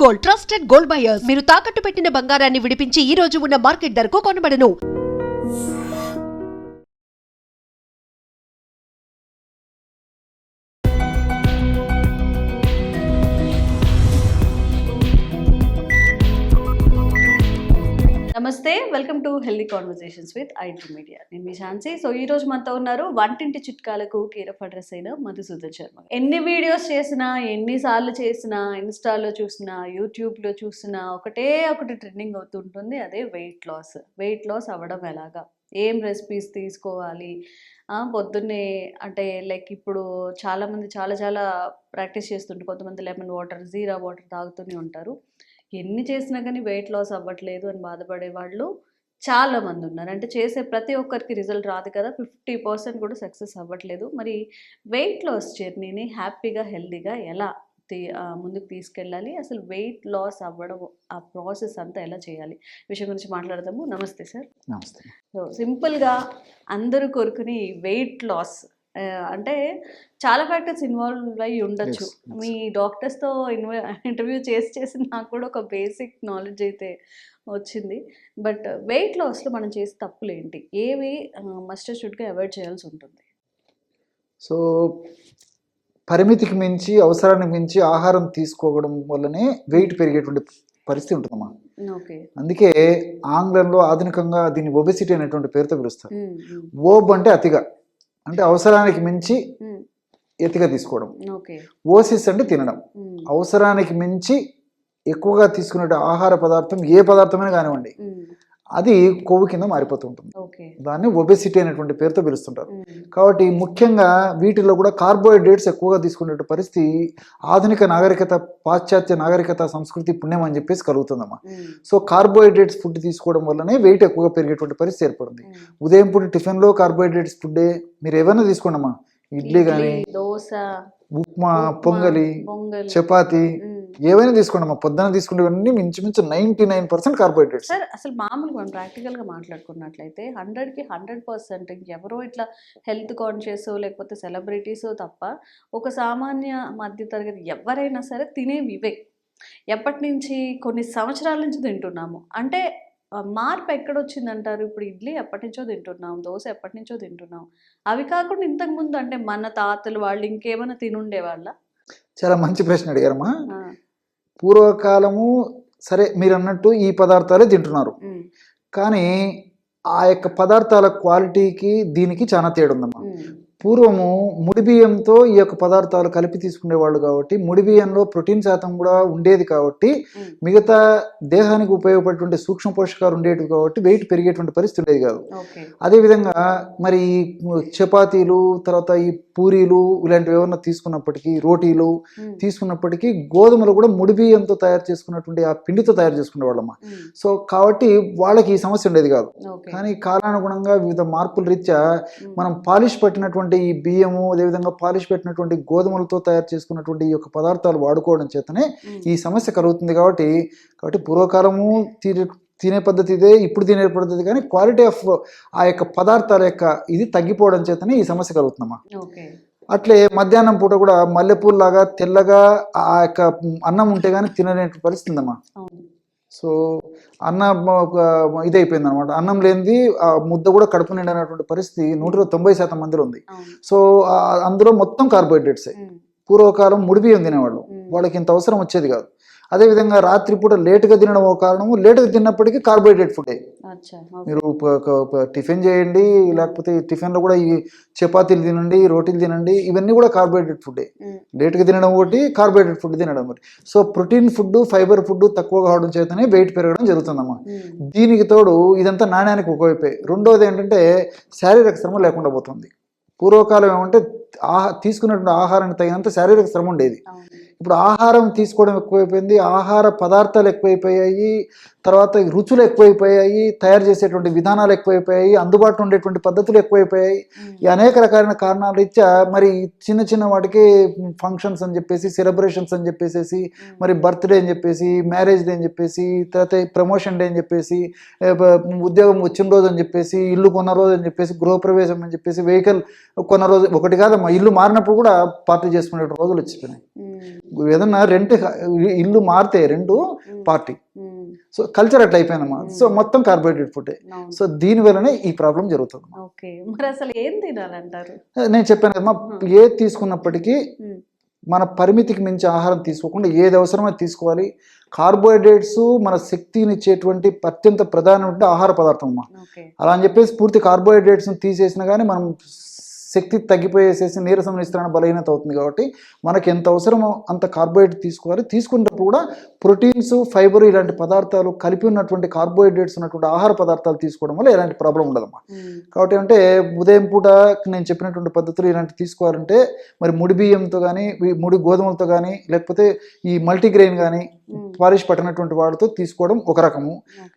Gold, trusted gold buyers. మీరు తాకట్టు పెట్టిన బంగారాన్ని విడిపించి ఈ రోజు ఉన్న మార్కెట్ ధరకు కొనబడను. నమస్తే, welcome to healthy conversations with IT media. నేను మీ ఝాన్సీ. సో ఈ రోజు మనతో ఉన్నారు వంటింటి చిట్కాలకు కేర్ ఆఫ్ అడ్రస్ అయిన మధుసూదన్ శర్మ. ఎన్ని వీడియోస్ చేసినా, ఎన్నిసార్లు చేసినా, ఇన్స్టాలో చూసినా, యూట్యూబ్లో చూసినా ఒకటి ట్రెండింగ్ అవుతుంటుంది, అదే వెయిట్ లాస్. వెయిట్ లాస్ అవ్వడం ఎలాగా, ఏం రెసిపీస్ తీసుకోవాలి, పొద్దున్నే అంటే లైక్ ఇప్పుడు చాలామంది చాలా ప్రాక్టీస్ చేస్తుంటారు. కొంతమంది లెమన్ వాటర్, జీరా వాటర్ తాగుతూనే ఉంటారు. ఎన్ని చేసినా కానీ వెయిట్ లాస్ అవ్వట్లేదు అని బాధపడే వాళ్ళు చాలామంది ఉన్నారు. అంటే చేసే ప్రతి ఒక్కరికి రిజల్ట్ రాదు కదా, 50% కూడా సక్సెస్ అవ్వట్లేదు. మరి వెయిట్ లాస్ జర్నీని హ్యాపీగా, హెల్దీగా ఎలా ముందుకు తీసుకెళ్ళాలి, అసలు వెయిట్ లాస్ అవ్వడం ఆ ప్రాసెస్ అంతా ఎలా చేయాలి, విషయం గురించి మాట్లాడదాము. నమస్తే సార్. నమస్తే. సో సింపుల్గా అందరూ కోరుకుని వెయిట్ లాస్ అంటే చాలా ఫ్యాక్టర్స్ ఇన్వాల్వ్ అయ్యి ఉండొచ్చు. మీ డాక్టర్స్తో ఇంటర్వ్యూ చేసి నాకు కూడా ఒక బేసిక్ నాలెడ్జ్ అయితే వచ్చింది. బట్ వెయిట్ లాస్లో మనం చేసే తప్పులు ఏంటి, ఏవి మస్ట్ షుడ్గా అవాయిడ్ చేయాల్సి ఉంటుంది? సో పరిమితికి మించి, అవసరానికి మించి ఆహారం తీసుకోవడం వల్లనే వెయిట్ పెరిగేటువంటి పరిస్థితి ఉంటుందమ్మా. ఓకే. అందుకే ఆంగ్లంలో ఆధునికంగా దీన్ని ఒబెసిటీ అనేటువంటి పేరుతో పిలుస్తారు. ఓబ్ అంటే అతిగా, అంటే అవసరానికి మించి ఎతిగా తీసుకోవడం. ఓసిస్ అంటే తినడం. అవసరానికి మించి ఎక్కువగా తీసుకునే ఆహార పదార్థం ఏ పదార్థమైనా కానివ్వండి, అది కొవ్వు కింద మారిపోతూ ఉంటుంది. దాన్ని ఒబెసిటీ అనేటువంటి పేరుతో పిలుస్తుంటారు. కాబట్టి ముఖ్యంగా వీటిలో కూడా కార్బోహైడ్రేట్స్ ఎక్కువగా తీసుకునే పరిస్థితి ఆధునిక నాగరికత, పాశ్చాత్య నాగరికత సంస్కృతి పుణ్యం అని చెప్పేసి కలుగుతుందమ్మా. సో కార్బోహైడ్రేట్స్ ఫుడ్ తీసుకోవడం వల్లనే వెయిట్ ఎక్కువగా పెరిగేటువంటి పరిస్థితి ఏర్పడింది. ఉదయం పూట టిఫిన్లో కార్బోహైడ్రేట్స్ ఫుడ్డే, మీరు ఏమైనా తీసుకోండి అమ్మా, ఇడ్లీ కానీ, దోశ, ఉప్మా, పొంగలి, చపాతి, ఏవైనా తీసుకోండి అమ్మా. పొద్దున తీసుకునేవన్నీ మించుమించు 99% కార్బోహైడ్రేట్స్. సార్ అసలు మామూలుగా మనం ప్రాక్టికల్గా మాట్లాడుకున్నట్లయితే 100కి 100% ఎవరో ఇట్లా హెల్త్ కాన్షియస్ లేకపోతే సెలబ్రిటీస్ తప్ప ఒక సామాన్య మధ్య తరగతి ఎవరైనా సరే తినేవి ఇవే. ఎప్పటి నుంచి, కొన్ని సంవత్సరాల నుంచి తింటున్నాము. అంటే మార్పు ఎక్కడొచ్చిందంటారు? ఇప్పుడు ఇడ్లీ ఎప్పటి నుంచో తింటున్నాం, దోశ ఎప్పటి నుంచో తింటున్నాం. అవి కాకుండా ఇంతకుముందు అంటే మన తాతలు వాళ్ళు ఇంకేమైనా తినుండే వాళ్ళ? చాలా మంచి ప్రశ్న అడిగారమ్మా. పూర్వకాలము సరే మీరు అన్నట్టు ఈ పదార్థాలే తింటున్నారు, కానీ ఆ యొక్క పదార్థాల క్వాలిటీకి దీనికి చాలా తేడా ఉందమ్మా. పూర్వము ముడి బియ్యంతో ఈ యొక్క పదార్థాలు కలిపి తీసుకునేవాళ్ళు కాబట్టి ముడి బియ్యంలో ప్రోటీన్ శాతం కూడా ఉండేది కాబట్టి మిగతా దేహానికి ఉపయోగపడేటువంటి సూక్ష్మ పోషకాలు ఉండేవి కాబట్టి వెయిట్ పెరిగేటువంటి పరిస్థితి ఉండేది కాదు. అదేవిధంగా మరి చపాతీలు, తర్వాత ఈ పూరీలు ఇలాంటివి ఏమన్నా తీసుకున్నప్పటికీ, రోటీలు తీసుకున్నప్పటికీ గోధుమలు కూడా ముడి బియ్యంతో తయారు చేసుకున్నటువంటి ఆ పిండితో తయారు చేసుకునే వాళ్ళమ్మా. సో కాబట్టి వాళ్ళకి ఈ సమస్య ఉండేది కాదు. కానీ కాలానుగుణంగా వివిధ మార్పుల రీత్యా మనం పాలిష్ పట్టినటువంటి ఈ బియ్యము, అదేవిధంగా పాలిష్ పెట్టినటువంటి గోధుమలతో తయారు చేసుకున్నటువంటి ఈ యొక్క పదార్థాలు వాడుకోవడం చేతనే ఈ సమస్య కలుగుతుంది. కాబట్టి పూర్వకాలము తినే పద్ధతి ఇదే, ఇప్పుడు తినే పద్ధతి, కానీ క్వాలిటీ ఆఫ్ ఆ యొక్క పదార్థాల యొక్క ఇది తగ్గిపోవడం చేతనే ఈ సమస్య కలుగుతుందమ్మా. అట్లే మధ్యాహ్నం పూట కూడా మల్లెపూల్లాగా తెల్లగా ఆ యొక్క అన్నం ఉంటే కానీ తిననే పరిస్థితి ఉందమ్మా. సో అన్నం ఇదైపోయింది అనమాట. అన్నం లేనిది ఆ ముద్ద కూడా కడుపు నిండినటువంటి పరిస్థితి 190% మందిలో ఉంది. సో అందులో మొత్తం కార్బోహైడ్రేట్సే. పూర్వకాలం ముడి బియ్యం తినేవాళ్ళు, వాళ్ళకి ఇంత అవసరం వచ్చేది కాదు. అదేవిధంగా రాత్రిపూట లేటుగా తినడం ఒక కారణము, లేటుగా తిన్నప్పటికీ కార్బోహైడ్రేట్ ఫుడ్డే. మీరు టిఫిన్ చేయండి, లేకపోతే టిఫిన్లో కూడా ఈ చపాతీలు తినండి, రోటీలు తినండి, ఇవన్నీ కూడా కార్బోహైడ్రేట్ ఫుడ్డే. లేటుగా తినడం ఒకటి, కార్బోహైడ్రేట్ ఫుడ్ తినడం ఒకటి. So protein food, fibre food తక్కువ కావడం చేతనే వెయిట్ పెరగడం జరుగుతుందమ్మా. దీనికి తోడు ఇదంతా నాణ్యానికి ఒకవైపే. రెండోది ఏంటంటే శారీరక శ్రమ లేకుండా పోతుంది. పూర్వకాలం ఏమంటే తీసుకున్నటువంటి ఆహారానికి తగినంత శారీరక శ్రమ ఉండేది. ఇప్పుడు ఆహారం తీసుకోవడం ఎక్కువైపోయింది, ఆహార పదార్థాలు ఎక్కువైపోయాయి, తర్వాత రుచులు ఎక్కువైపోయాయి, తయారు చేసేటువంటి విధానాలు ఎక్కువైపోయాయి, అందుబాటులో ఉండేటువంటి పద్ధతులు ఎక్కువైపోయాయి. ఈ అనేక రకాలైన కారణాల రీత్యా మరి చిన్న చిన్న వాటికి ఫంక్షన్స్ అని చెప్పేసి, సెలబ్రేషన్స్ అని చెప్పేసి, మరి బర్త్డే అని చెప్పేసి, మ్యారేజ్ డే అని చెప్పేసి, తర్వాత ప్రమోషన్ డే అని చెప్పేసి, ఉద్యోగం వచ్చిన రోజు అని చెప్పేసి, ఇల్లు కొన్న రోజు అని చెప్పేసి, గృహప్రవేశం అని చెప్పేసి, వెహికల్ కొన్న రోజు, ఒకటి కాదమ్మా, ఇల్లు మారినప్పుడు కూడా పార్టీ చేసుకునే రోజులు వచ్చిపోయినాయి. ఏదన్నా ఇల్లు మారితే రెంట్ పార్టీ. సో కల్చర్ అట్లా అయిపోయిందమ్మా. సో మొత్తం కార్బోహైడ్రేట్ ఫుడ్. సో దీని వల్లనే ఈ ప్రాబ్లం జరుగుతుంది. ఓకే, మరి అసలు ఏం తినాలంటారు? నేను చెప్పాను కదమ్మా, ఏది తీసుకున్నప్పటికీ మన పరిమితికి మించి ఆహారం తీసుకోకుండా ఏది అవసరమో తీసుకోవాలి. కార్బోహైడ్రేట్స్ మన శక్తినిచ్చేటువంటి అత్యంత ప్రధానమైన ఆహార పదార్థం అమ్మా. అలా అని చెప్పేసి పూర్తి కార్బోహైడ్రేట్స్ని తీసేసినా కానీ మనం శక్తి తగ్గిపోయేసేసి నీరసం, నిస్త్రాణ, బలహీనత అవుతుంది. కాబట్టి మనకి ఎంత అవసరమో అంత కార్బోహైడ్రేట్ తీసుకోవాలి. తీసుకున్నప్పుడు కూడా ప్రోటీన్స్, ఫైబర్ ఇలాంటి పదార్థాలు కలిపి ఉన్నటువంటి కార్బోహైడ్రేట్స్ ఉన్నటువంటి ఆహార పదార్థాలు తీసుకోవడం వల్ల ఎలాంటి ప్రాబ్లం ఉండదమ్మా. కాబట్టి అంటే ఉదయం పూట నేను చెప్పినటువంటి పద్ధతులు ఇలాంటి తీసుకోవాలంటే మరి ముడి బియ్యంతో కానీ, ముడి గోధుమలతో కానీ, లేకపోతే ఈ మల్టీగ్రెయిన్ కానీ పాలిష్ పట్టినటువంటి వాటితో తీసుకోవడం ఒక రకము.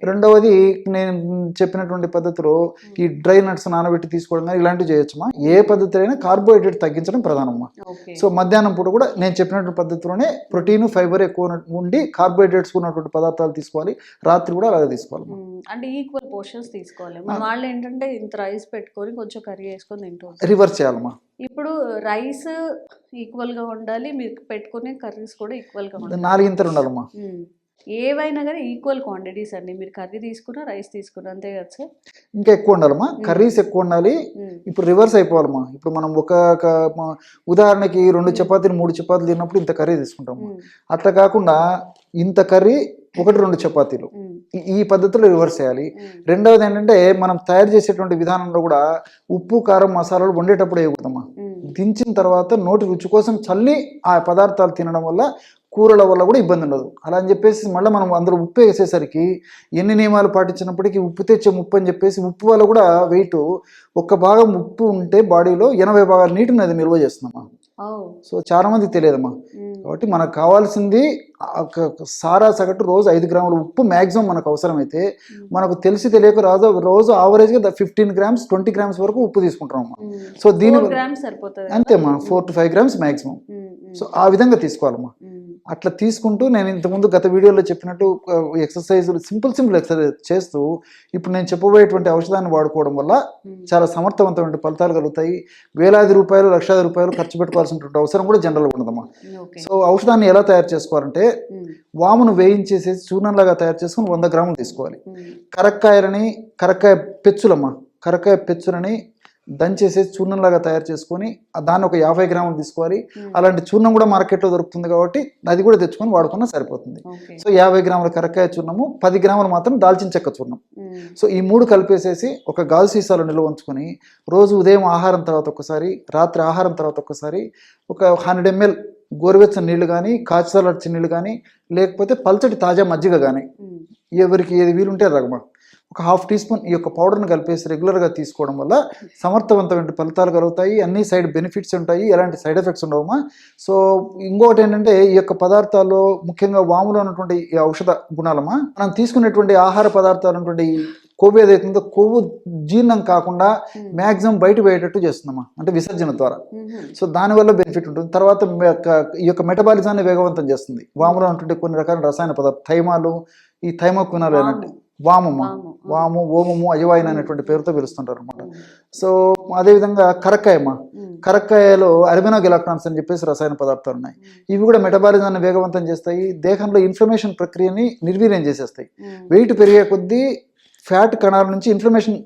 రెండవది నేను చెప్పినటువంటి పద్ధతిలో ఈ డ్రై నట్స్ నానబెట్టి తీసుకోవడం కానీ ఇలాంటివి చేయొచ్చమ్మా. ఏ పద్ధతి అయినా కార్బోహైడ్రేట్ తగ్గించడం ప్రధానమ్మా. సో మధ్యాహ్నం పూట కూడా నేను చెప్పినటువంటి పద్ధతిలోనే ప్రోటీన్, ఫైబర్ ఎక్కువ ఉండి కార్బోహైడ్రేట్స్ ఉన్నటువంటి పదార్థాలు తీసుకోవాలి. రాత్రి కూడా అలాగే తీసుకోవాలి. అంటే ఈక్వల్ పోర్షన్స్ తీసుకోవాలి. మన వాళ్ళు ఏంటంటే ఇంత రైస్ పెట్టుకొని కొంచెం కర్రీ వేసుకొని తింటారు. రివర్స్ చేయాలమ్మా. ఇప్పుడు రైస్ ఈక్వల్ గా ఉండాలి, మీరు పెట్టుకునే కర్రీస్ కూడా ఈక్వల్ గా ఉండాలి. 4 ఇంతలు ఉండాలమ్మా. ఏవైనా కానీ ఈక్వల్ క్వాంటిటీస్ అండి. మీరు కర్రీ తీసుకున్నా, రైస్ తీసుకున్నా, అంతే కదా సార్? ఇంకా ఎక్కువ ఉండాలమ్మా. కర్రీస్ ఎక్కువ ఉండాలి. ఇప్పుడు రివర్స్ అయిపోవాలమ్మా. ఇప్పుడు మనం ఒక ఉదాహరణకి 2 చపాతీలు 3 చపాతీలు తిన్నప్పుడు ఇంత కర్రీ తీసుకుంటాము. అట్లా కాకుండా ఇంత కర్రీ 1-2 చపాతీలు, ఈ పద్ధతిలో రివర్స్ చేయాలి. రెండవది ఏంటంటే మనం తయారు చేసేటువంటి విధానంలో కూడా ఉప్పు, కారం, మసాలాలు వండేటప్పుడు వేయకూడదమ్మా. దించిన తర్వాత నోటి రుచి కోసం చల్లి ఆ పదార్థాలు తినడం వల్ల కూరల వల్ల కూడా ఇబ్బంది ఉండదు. అలా అని చెప్పేసి మళ్ళీ మనం అందులో ఉప్పు వేసేసరికి ఎన్ని నియమాలు పాటించినప్పటికీ ఉప్పు తెచ్చే ముప్పు అని చెప్పేసి ఉప్పు వల్ల కూడా వెయిట్, 1 భాగం ఉప్పు ఉంటే బాడీలో 80 భాగాలు నీటిని అది నిల్వ చేస్తుందమ్మా. సో చాలా మందికి తెలియదమ్మా. కాబట్టి మనకు కావాల్సింది సారా సగటు రోజు 5 గ్రాముల ఉప్పు మ్యాక్సిమం మనకు అవసరమైతే, మనకు తెలిసి తెలియక రోజు ఆవరేజ్గా 15 గ్రామ్స్ 20 గ్రామ్స్ వరకు ఉప్పు తీసుకుంటామమ్మా. సో దీని అంతేమ్మా, 4 to 5 గ్రామ్స్ మ్యాక్సిమం. సో ఆ విధంగా తీసుకోవాలమ్మా. అట్లా తీసుకుంటూ నేను ఇంతకుముందు గత వీడియోలో చెప్పినట్టు ఎక్సర్సైజులు సింపుల్ ఎక్సర్సైజ్ చేస్తూ ఇప్పుడు నేను చెప్పబోయేటువంటి ఔషధాన్ని వాడుకోవడం వల్ల చాలా సమర్థవంతమైన ఫలితాలు కలుగుతాయి. వేలాది రూపాయలు, లక్షలాది రూపాయలు ఖర్చు పెట్టుకోవాల్సినటువంటి అవసరం కూడా జనరల్గా ఉండదమ్మా. సో ఔషధాన్ని ఎలా తయారు చేసుకోవాలంటే వామును వేయించేసేసి చూర్ణంలాగా తయారు చేసుకుని 100 గ్రాములు తీసుకోవాలి. కరక్కాయ పెచ్చులమ్మా, కరక్కాయ పెచ్చులని దంచేసేసి చూర్ణంలాగా తయారు చేసుకొని దాన్ని ఒక 50 గ్రాములు తీసుకోవాలి. అలాంటి చూర్ణం కూడా మార్కెట్లో దొరుకుతుంది కాబట్టి అది కూడా తెచ్చుకొని వాడుకున్నా సరిపోతుంది. సో 50 గ్రాముల కరక్కాయ చూర్ణము, 10 గ్రాములు మాత్రం దాల్చిన చెక్క చూర్ణం. సో ఈ 3 కలిపేసేసి ఒక గాజు సీసాలో నిల్వ ఉంచుకొని రోజు ఉదయం ఆహారం తర్వాత ఒకసారి, రాత్రి ఆహారం తర్వాత ఒకసారి ఒక 100 ml గోరువెచ్చని నీళ్లు కానీ, కాచిచల్లార్చిన నీళ్ళు కానీ, లేకపోతే పల్చటి తాజా మజ్జిగ కానీ, ఎవరికి ఏది వీలుంటే రగమా ఒక 1/2 టీ స్పూన్ ఈ యొక్క పౌడర్ని కలిపేసి రెగ్యులర్గా తీసుకోవడం వల్ల సమర్థవంతమైన ఫలితాలు కలుగుతాయి. అన్ని సైడ్ బెనిఫిట్స్ ఉంటాయి, ఎలాంటి సైడ్ ఎఫెక్ట్స్ ఉండవమ్మా. సో ఇంకొకటి ఏంటంటే ఈ యొక్క పదార్థాల్లో ముఖ్యంగా వాములో ఉన్నటువంటి ఈ ఔషధ గుణాలమ్మా, మనం తీసుకునేటువంటి ఆహార పదార్థాలు ఉన్నటువంటి కొవ్వు ఏదైతుందో కొవ్వు జీర్ణం కాకుండా మ్యాక్సిమం బయట పోయేటట్టు చేస్తుందమ్మా, అంటే విసర్జన ద్వారా. సో దానివల్ల బెనిఫిట్ ఉంటుంది. తర్వాత ఈ యొక్క మెటబాలిజాన్ని వేగవంతం చేస్తుంది. వాములో ఉన్నటువంటి కొన్ని రకాల రసాయన పదార్థాలు, థైమాలు, ఈ థైమోక్వినాలు అన్నట్టు వాము, ఓమము, అజవాయిన్ అనేటువంటి పేరుతో పిలుస్తుంటారు అనమాట. సో అదేవిధంగా కరక్కాయలో అర్బెనోగిలాక్టాన్స్ అని చెప్పేసి రసాయన పదార్థాలు ఉన్నాయి. ఇవి కూడా మెటబాలిజాన్ని వేగవంతం చేస్తాయి, దేహంలో ఇన్ఫ్లమేషన్ ప్రక్రియని నిర్వీర్యం చేసేస్తాయి. వెయిట్ పెరిగే కొద్దీ ఫ్యాట్ కణాల నుంచి ఇన్ఫ్లమేషన్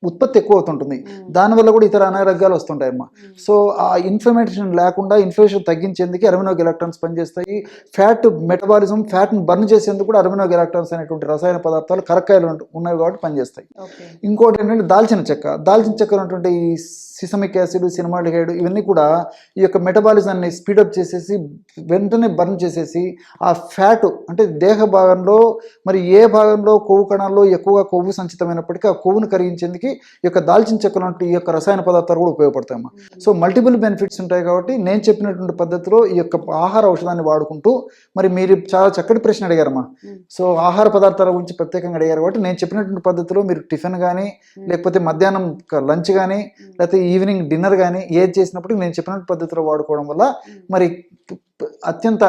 ఉత్పత్తి ఎక్కువ అవుతుంటుంది. దానివల్ల కూడా ఇతర అనారోగ్యాలు వస్తుంటాయమ్మా. సో ఆ ఇన్ఫ్లమేషన్ లేకుండా ఇన్ఫ్లమేషన్ తగ్గించేందుకు అర్బెనోగిలాక్టాన్స్ పనిచేస్తాయి. ఫ్యాట్ మెటబాలిజం, ఫ్యాట్ని బర్న్ చేసేందుకు కూడా అర్బెనోగిలాక్టాన్స్ అనేటువంటి రసాయన పదార్థాలు కరక్కాయలు ఉన్నాయి కాబట్టి పనిచేస్తాయి. ఇంకోటి ఏంటంటే దాల్చిన చెక్క ఉన్నటువంటి సిసమిక్ యాసిడ్, సినిమాల్డిహైడ్ ఇవన్నీ కూడా ఈ యొక్క మెటబాలిజాన్ని స్పీడప్ చేసేసి వెంటనే బర్న్ చేసేసి ఆ ఫ్యాట్ అంటే దేహ భాగంలో మరి ఏ భాగంలో కొవ్వు కణాల్లో ఎక్కువగా కొవ్వు సంచితమైనప్పటికీ ఆ కొవ్వును కరిగించేందుకు కి ఈ యొక్క దాల్చిన చెక్క లాంటి ఈ యొక్క రసాయన పదార్థాలు కూడా ఉపయోగపడతాయమ్మా. సో మల్టిపుల్ బెనిఫిట్స్ ఉంటాయి కాబట్టి నేను చెప్పినటువంటి పద్ధతిలో ఈ యొక్క ఆహార ఔషధాన్ని వాడుకుంటూ, మరి మీరు చాలా చక్కటి ప్రశ్న అడిగారమ్మా. సో ఆహార పదార్థాల గురించి ప్రత్యేకంగా అడిగారు కాబట్టి నేను చెప్పినటువంటి పద్ధతిలో మీరు టిఫిన్ కానీ, లేకపోతే మధ్యాహ్నం లంచ్ కానీ, లేకపోతే ఈవినింగ్ డిన్నర్ కానీ ఏది చేసినప్పుడు నేను చెప్పినటువంటి పద్ధతిలో వాడుకోవడం వల్ల మరి అత్యంత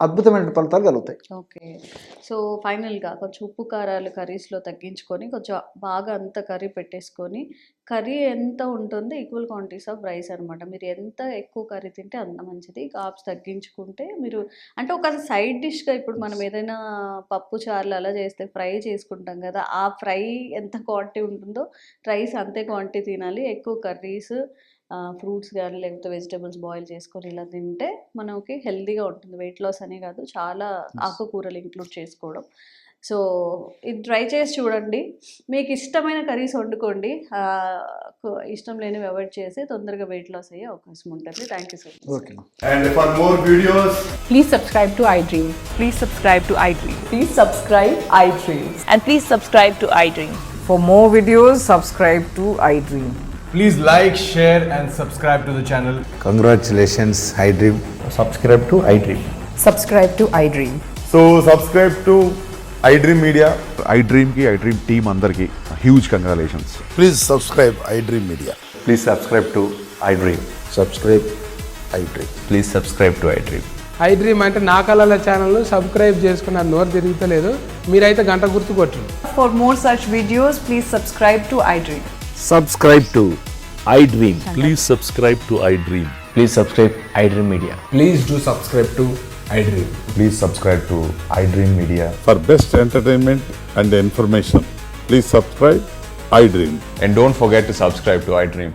అద్భుతమైన ఫలితాలు కలుగుతాయి. ఓకే. సో ఫైనల్గా కొంచెం ఉప్పు కారాలు కర్రీస్లో తగ్గించుకొని కొంచెం బాగా అంత కర్రీ పెట్టేసుకొని, కర్రీ ఎంత ఉంటుందో ఈక్వల్ క్వాంటిటీస్ ఆఫ్ రైస్ అనమాట. మీరు ఎంత ఎక్కువ కర్రీ తింటే అంత మంచిది. కార్బ్స్ తగ్గించుకుంటే మీరు అంటే ఒక సైడ్ డిష్గా ఇప్పుడు మనం ఏదైనా పప్పు చారులు అలా చేస్తే ఫ్రై చేసుకుంటాం కదా, ఆ ఫ్రై ఎంత క్వాంటిటీ ఉంటుందో రైస్ అంతే క్వాంటిటీ తినాలి. ఎక్కువ కర్రీస్, ఫ్రూట్స్ కానీ లేకపోతే వెజిటేబుల్స్ బాయిల్ చేసుకొని ఇలా తింటే మనకి హెల్తీగా ఉంటుంది. వెయిట్ లాస్ అనే కాదు, చాలా ఆకుకూరలు ఇంక్లూడ్ చేసుకోవడం. సో ఇది ట్రై చేసి చూడండి. మీకు ఇష్టమైన కర్రీస్ వండుకోండి, ఇష్టం లేనివి అవాయిడ్ చేసి తొందరగా వెయిట్ లాస్ అయ్యే అవకాశం ఉంటుంది. Thank you so much. Okay. And for more videos, Please subscribe to iDream. Please subscribe to iDream. Please subscribe iDream. And please subscribe to iDream. For more videos, subscribe to iDream. please like, share and subscribe to the channel. Congratulations, iDream. Subscribe to iDream. Subscribe to iDream. So subscribe to iDream Media. iDream की iDream team अंदर की huge congratulations. Please subscribe iDream Media. Please subscribe to iDream. Subscribe iDream. Please subscribe to iDream. iDream అంటే నా కళల channel subscribe చేసుకున్న నోరు తిరుగుతలేదు, మీరైతే గంట గుర్తు కొట్టండి. For more such videos, please subscribe to iDream. Subscribe to iDream. Please subscribe to iDream. Please subscribe iDream Media. Please do subscribe to iDream. Please subscribe to iDream Media. For best entertainment and information, please subscribe iDream. And don't forget to subscribe to iDream.